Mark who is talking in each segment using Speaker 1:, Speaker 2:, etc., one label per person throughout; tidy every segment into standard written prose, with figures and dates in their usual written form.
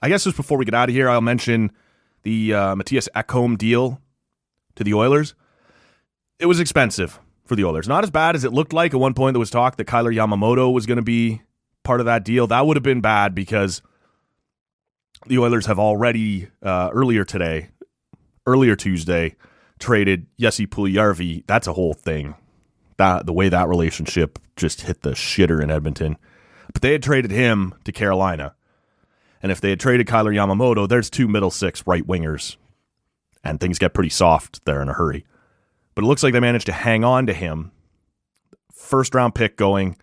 Speaker 1: I guess just before we get out of here, I'll mention the Mattias Ekholm deal to the Oilers. It was expensive for the Oilers. Not as bad as it looked like. At one point, there was talk that Kyler Yamamoto was going to be part of that deal. That would have been bad because the Oilers have already, earlier Tuesday, traded Jesse Puljujarvi. That's a whole thing. The way that relationship just hit the shitter in Edmonton. But they had traded him to Carolina. And if they had traded Kyler Yamamoto, there's 2 middle six right wingers. And things get pretty soft there in a hurry. But it looks like they managed to hang on to him. First round pick going.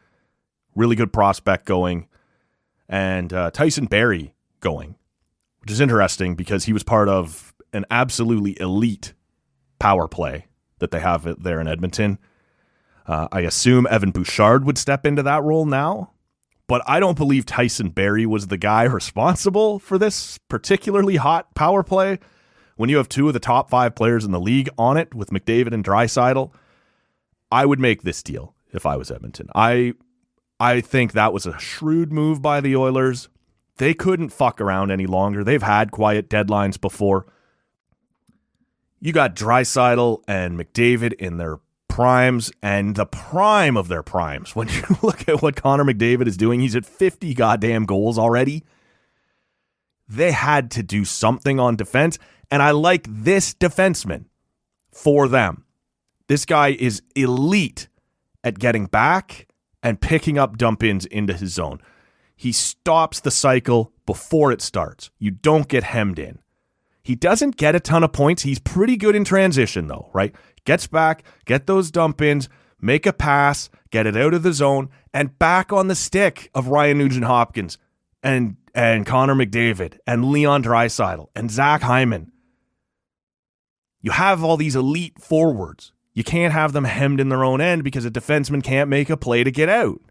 Speaker 1: Really good prospect going. And Tyson Barrie going. Which is interesting because he was part of an absolutely elite power play that they have there in Edmonton. I assume Evan Bouchard would step into that role now. But I don't believe Tyson Barrie was the guy responsible for this particularly hot power play. When you have 2 of the top 5 players in the league on it with McDavid and Draisaitl, I would make this deal if I was Edmonton. I think that was a shrewd move by the Oilers. They couldn't fuck around any longer. They've had quiet deadlines before. You got Draisaitl and McDavid in their primes and the prime of their primes. When you look at what Connor McDavid is doing, he's at 50 goddamn goals already. They had to do something on defense, and I like this defenseman for them. This guy is elite at getting back and picking up dump-ins into his zone. He stops the cycle before it starts. You don't get hemmed in. He doesn't get a ton of points. He's pretty good in transition, though, right? Gets back, get those dump-ins, make a pass, get it out of the zone, and back on the stick of Ryan Nugent-Hopkins and Connor McDavid and Leon Draisaitl and Zach Hyman. You have all these elite forwards. You can't have them hemmed in their own end because a defenseman can't make a play to get out.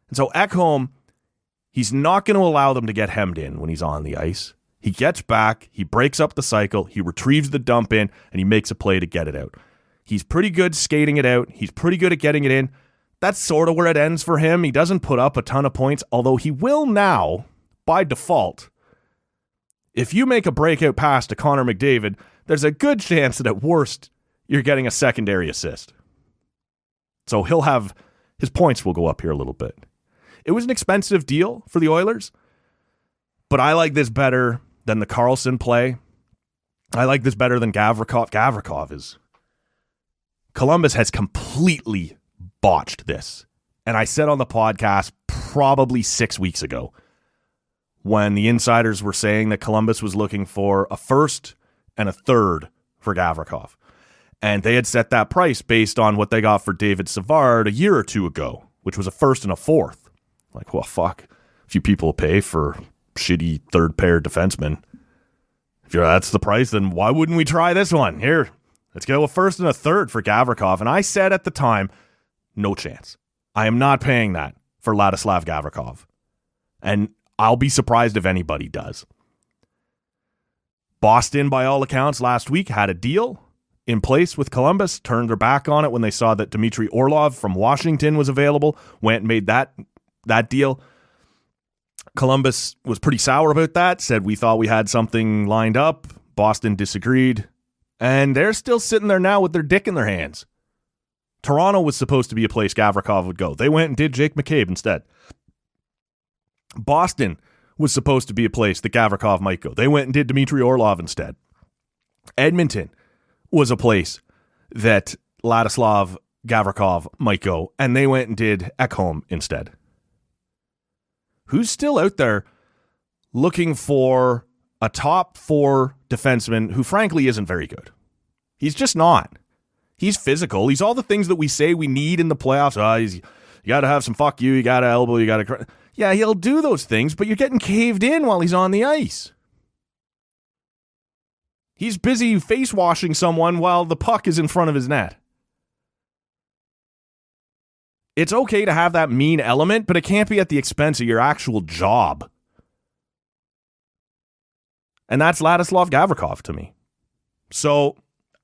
Speaker 1: And so Ekholm, he's not going to allow them to get hemmed in when he's on the ice. He gets back, he breaks up the cycle, he retrieves the dump in, and he makes a play to get it out. He's pretty good skating it out. He's pretty good at getting it in. That's sort of where it ends for him. He doesn't put up a ton of points, although he will now, by default. If you make a breakout pass to Connor McDavid, there's a good chance that at worst, you're getting a secondary assist. So his points will go up here a little bit. It was an expensive deal for the Oilers, but I like this better than the Karlsson play. I like this better than Gavrikov. Columbus has completely botched this. And I said on the podcast probably 6 weeks ago when the insiders were saying that Columbus was looking for a first and a third for Gavrikov. And they had set that price based on what they got for David Savard a year or two ago, which was a first and a fourth. Like, well, fuck. A few people pay for shitty third-pair defensemen. If that's the price, then why wouldn't we try this one? Here, let's go a first and a third for Gavrikov. And I said at the time, no chance. I am not paying that for Ladislav Gavrikov. And I'll be surprised if anybody does. Boston, by all accounts, last week had a deal in place with Columbus, turned their back on it when they saw that Dmitry Orlov from Washington was available, went and made that deal. Columbus was pretty sour about that, said we thought we had something lined up. Boston disagreed, and they're still sitting there now with their dick in their hands. Toronto was supposed to be a place Gavrikov would go. They went and did Jake McCabe instead. Boston was supposed to be a place that Gavrikov might go. They went and did Dmitry Orlov instead. Edmonton was a place that Ladislav Gavrikov might go, and they went and did Ekholm instead. Who's still out there looking for a top 4 defenseman who frankly isn't very good? He's just not. He's physical. He's all the things that we say we need in the playoffs. You got to have some fuck you got to elbow, you got to... Yeah, he'll do those things, but you're getting caved in while he's on the ice. He's busy face washing someone while the puck is in front of his net. It's okay to have that mean element, but it can't be at the expense of your actual job. And that's Ladislav Gavrikov to me. So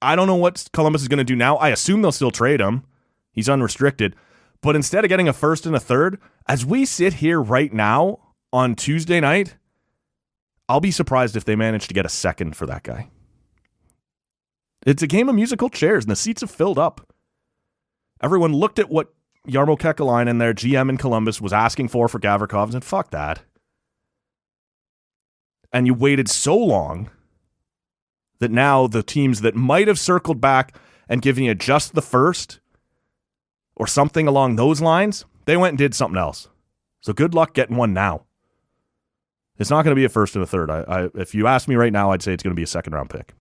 Speaker 1: I don't know what Columbus is going to do now. I assume they'll still trade him. He's unrestricted. But instead of getting a first and a third, as we sit here right now on Tuesday night, I'll be surprised if they manage to get a second for that guy. It's a game of musical chairs, and the seats have filled up. Everyone looked at what Jarmo Kekalainen, their GM in Columbus, was asking for Gavrikov and said, fuck that. And you waited so long that now the teams that might have circled back and given you just the first or something along those lines, they went and did something else. So good luck getting one now. It's not going to be a first and a third. If you ask me right now, I'd say it's going to be a second-round pick.